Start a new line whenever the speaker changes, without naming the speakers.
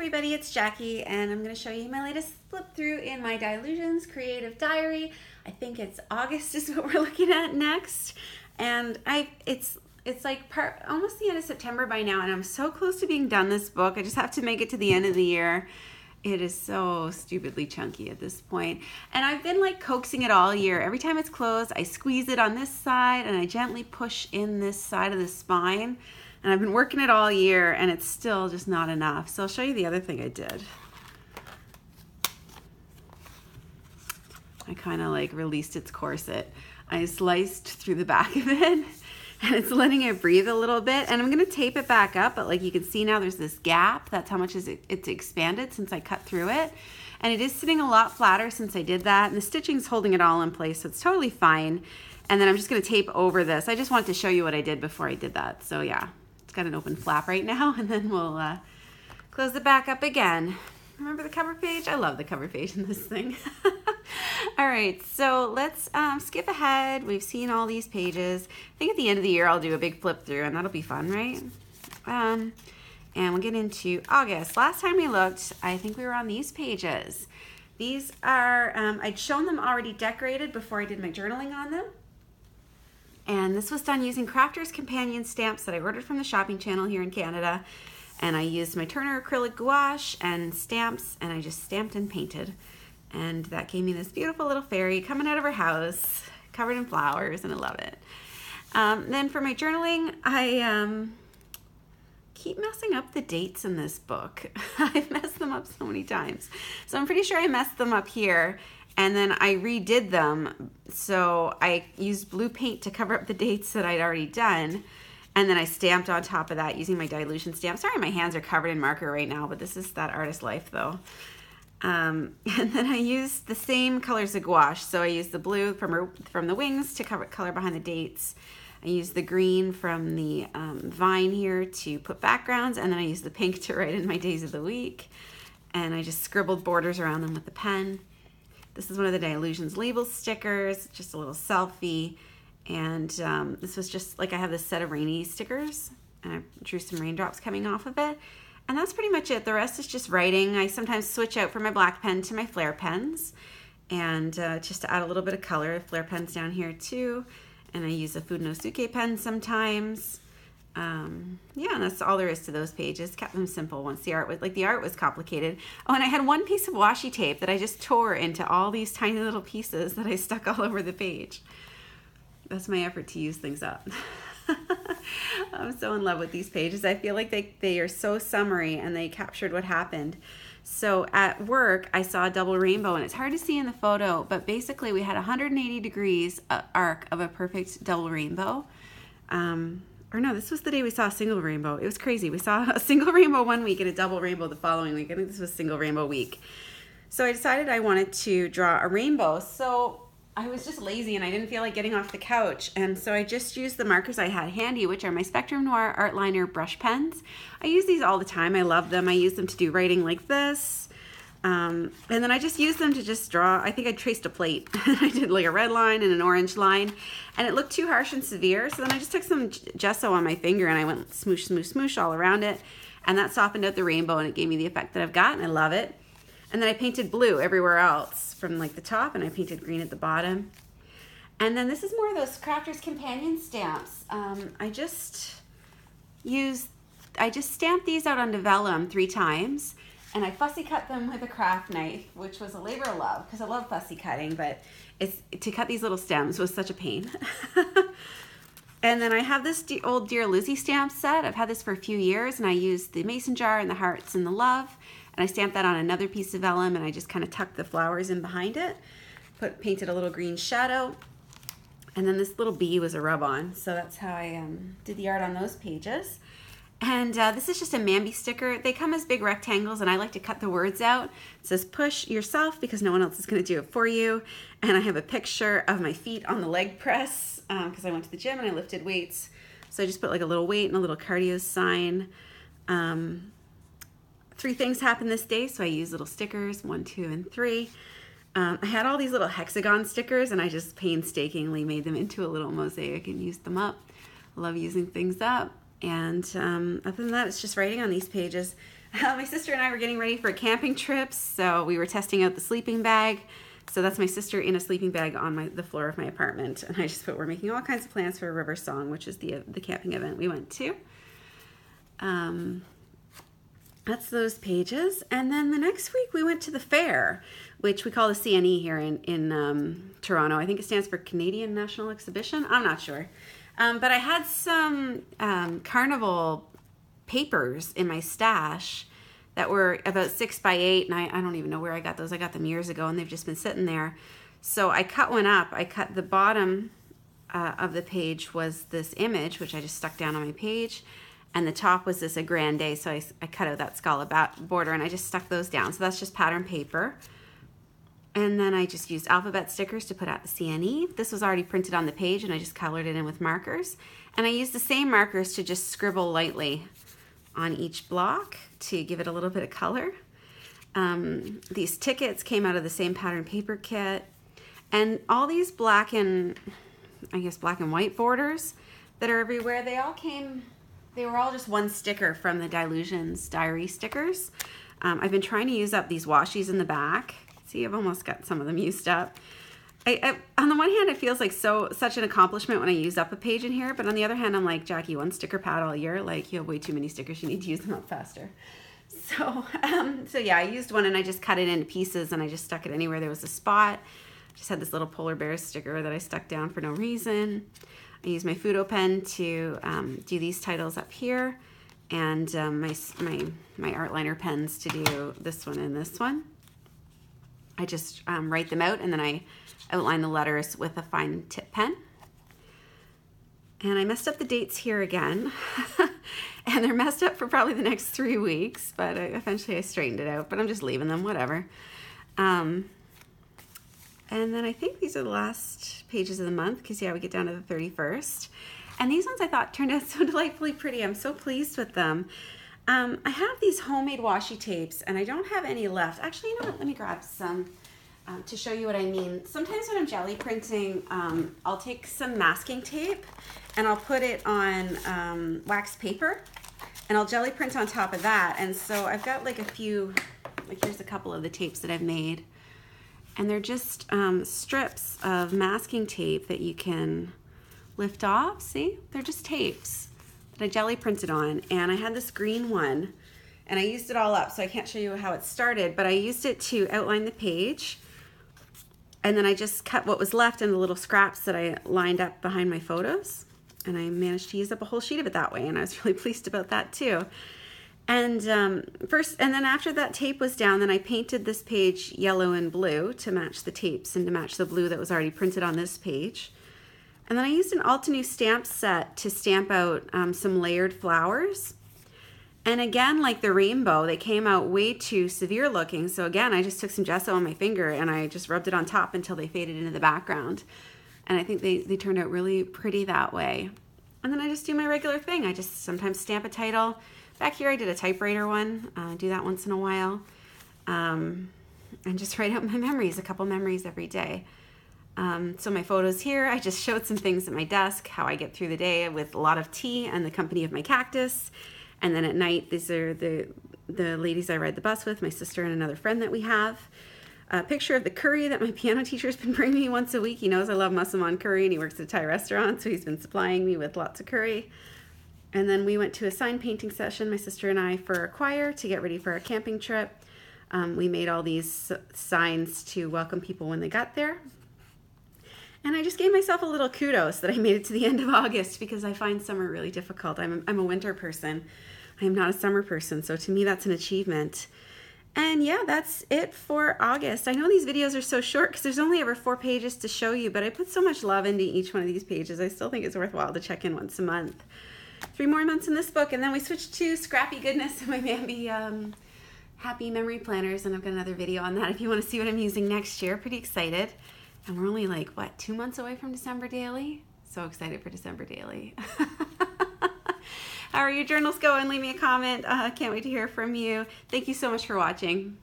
everybody, it's Jackie and I'm going to show you my latest flip through in my Dylusions Creative Diary. I think it's August is what we're looking at next, and it's like almost the end of September by now, and I'm so close to being done this book. I just have to make it to the end of the year. It is so stupidly chunky at this point, and I've been like coaxing it all year. Every time it's closed, I squeeze it on this side and I gently push in this side of the spine. And I've been working it all year and it's still just not enough. So I'll show you the other thing I did. I kind of like released its corset. I sliced through the back of it and it's letting it breathe a little bit. And I'm gonna tape it back up, but like you can see now there's this gap. That's how much it's expanded since I cut through it. And it is sitting a lot flatter since I did that. And the stitching's holding it all in place, so it's totally fine. And then I'm just gonna tape over this. I just wanted to show you what I did before I did that. So yeah. Got an open flap right now, and then we'll close it back up again. Remember the cover page? I love the cover page in this thing. All right, so let's skip ahead. We've seen all these pages. I think at the end of the year I'll do a big flip through, and that'll be fun, right? And we'll get into August. Last time we looked, I think we were on these pages. These are, I'd shown them already decorated before I did my journaling on them. And this was done using Crafter's Companion stamps that I ordered from the shopping channel here in Canada. And I used my Turner acrylic gouache and stamps, and I just stamped and painted. And that gave me this beautiful little fairy coming out of her house, covered in flowers, and I love it. Then for my journaling, I keep messing up the dates in this book. I've messed them up so many times. So I'm pretty sure I messed them up here. And then I redid them, so I used blue paint to cover up the dates that I'd already done, and then I stamped on top of that using my Dylusion stamp. Sorry, my hands are covered in marker right now, but this is that artist life though. And then I used the same colors of gouache, so I used the blue from the wings to color behind the dates. I used the green from the vine here to put backgrounds, and then I used the pink to write in my days of the week. And I just scribbled borders around them with the pen. This is one of the Dylusions label stickers, just a little selfie. And this was just like I have this set of rainy stickers, and I drew some raindrops coming off of it. And that's pretty much it. The rest is just writing. I sometimes switch out from my black pen to my flare pens, and just to add a little bit of color. Flare pens down here too. And I use a Funosuke pen sometimes. Yeah, and that's all there is to those pages. Kept them simple once the art was complicated. Oh, and I had one piece of washi tape that I just tore into all these tiny little pieces that I stuck all over the page. That's my effort to use things up. I'm so in love with these pages. I feel like they are so summary and they captured what happened. So at work, I saw a double rainbow, and it's hard to see in the photo, but basically we had 180 degrees arc of a perfect double rainbow. Or no, this was the day we saw a single rainbow. It was crazy. We saw a single rainbow one week and a double rainbow the following week. I think this was single rainbow week. So I decided I wanted to draw a rainbow. So I was just lazy and I didn't feel like getting off the couch. And so I just used the markers I had handy, which are my Spectrum Noir Art Liner brush pens. I use these all the time. I love them. I use them to do writing like this. And then I just used them to just draw. I think I traced a plate. I did like a red line and an orange line, and it looked too harsh and severe. So then I just took some gesso on my finger and I went smoosh, smoosh, smoosh all around it. And that softened out the rainbow and it gave me the effect that I've got, and I love it. And then I painted blue everywhere else from like the top, and I painted green at the bottom. And then this is more of those Crafter's Companion stamps. I just stamped these out onto vellum 3 times. And I fussy cut them with a craft knife, which was a labor of love because I love fussy cutting, but to cut these little stems was such a pain. And then I have this old Dear Lizzie stamp set. I've had this for a few years, and I used the mason jar and the hearts and the love, and I stamped that on another piece of vellum, and I just kind of tucked the flowers in behind it, painted a little green shadow, and then this little bee was a rub-on. So that's how I did the art on those pages. And this is just a Mambi sticker. They come as big rectangles, and I like to cut the words out. It says push yourself because no one else is going to do it for you. And I have a picture of my feet on the leg press because I went to the gym and I lifted weights. So I just put like a little weight and a little cardio sign. 3 things happened this day, so I used little stickers, 1, 2, and 3. I had all these little hexagon stickers, and I just painstakingly made them into a little mosaic and used them up. I love using things up. And other than that, it's just writing on these pages. My sister and I were getting ready for a camping trip, so we were testing out the sleeping bag. So that's my sister in a sleeping bag on the floor of my apartment. And I just put, we're making all kinds of plans for River Song, which is the camping event we went to. That's those pages. And then the next week we went to the fair, which we call the CNE here in Toronto. I think it stands for Canadian National Exhibition. I'm not sure. But I had some carnival papers in my stash that were about 6 by 8, and I don't even know where I got those. I got them years ago, and they've just been sitting there. So I cut one up. I cut the bottom of the page was this image, which I just stuck down on my page, and the top was this a grande. So I cut out that scallop border, and I just stuck those down. So that's just pattern paper. And then I just used alphabet stickers to put out the CNE. This was already printed on the page, and I just colored it in with markers. And I used the same markers to just scribble lightly on each block to give it a little bit of color. These tickets came out of the same pattern paper kit. And all these black and white borders that are everywhere, they were all just one sticker from the Dylusions Diary stickers. I've been trying to use up these washies in the back. See, I've almost got some of them used up. On the one hand, it feels like such an accomplishment when I use up a page in here, but on the other hand, I'm like, Jackie, one sticker pad all year, like you have way too many stickers, you need to use them up faster. So yeah, I used one and I just cut it into pieces and I just stuck it anywhere there was a spot. Just had this little polar bear sticker that I stuck down for no reason. I used my Fudo pen to do these titles up here, and my art liner pens to do this one and this one. I just write them out and then I outline the letters with a fine tip pen. And I messed up the dates here again. And they're messed up for probably the next 3 weeks, but eventually I straightened it out, but I'm just leaving them, whatever. And then I think these are the last pages of the month, because yeah, we get down to the 31st. And these ones I thought turned out so delightfully pretty. I'm so pleased with them. I have these homemade washi tapes, and I don't have any left. Actually, you know what? Let me grab some to show you what I mean. Sometimes when I'm jelly printing, I'll take some masking tape, and I'll put it on wax paper, and I'll jelly print on top of that. And so I've got like a few, like here's a couple of the tapes that I've made. And they're just strips of masking tape that you can lift off. See? They're just tapes that I jelly printed on. And I had this green one, and I used it all up, so I can't show you how it started, but I used it to outline the page. And then I just cut what was left into little scraps that I lined up behind my photos. And I managed to use up a whole sheet of it that way, and I was really pleased about that too. And then after that tape was down, then I painted this page yellow and blue to match the tapes and to match the blue that was already printed on this page. And then I used an Altenew stamp set to stamp out some layered flowers. And again, like the rainbow, they came out way too severe looking. So again, I just took some gesso on my finger and I just rubbed it on top until they faded into the background. And I think they turned out really pretty that way. And then I just do my regular thing. I just sometimes stamp a title. Back here I did a typewriter one. I do that once in a while. And just write out my memories, a couple memories every day. So my photos here, I just showed some things at my desk, how I get through the day with a lot of tea and the company of my cactus. And then at night, these are the ladies I ride the bus with, my sister and another friend that we have. A picture of the curry that my piano teacher's been bringing me once a week. He knows I love Massaman curry, and he works at a Thai restaurant, so he's been supplying me with lots of curry. And then we went to a sign painting session, my sister and I, for a choir to get ready for our camping trip. We made all these signs to welcome people when they got there. And I just gave myself a little kudos that I made it to the end of August, because I find summer really difficult. I'm a winter person. I am not a summer person, so to me that's an achievement. And yeah, that's it for August. I know these videos are so short because there's only ever 4 pages to show you, but I put so much love into each one of these pages. I still think it's worthwhile to check in once a month. 3 more months in this book, and then we switched to Scrappy Goodness and my Bambi Happy Memory Planners, and I've got another video on that if you want to see what I'm using next year. Pretty excited. And we're only like, what, 2 months away from December Daily? So excited for December Daily. How are your journals going? Leave me a comment. Can't wait to hear from you. Thank you so much for watching.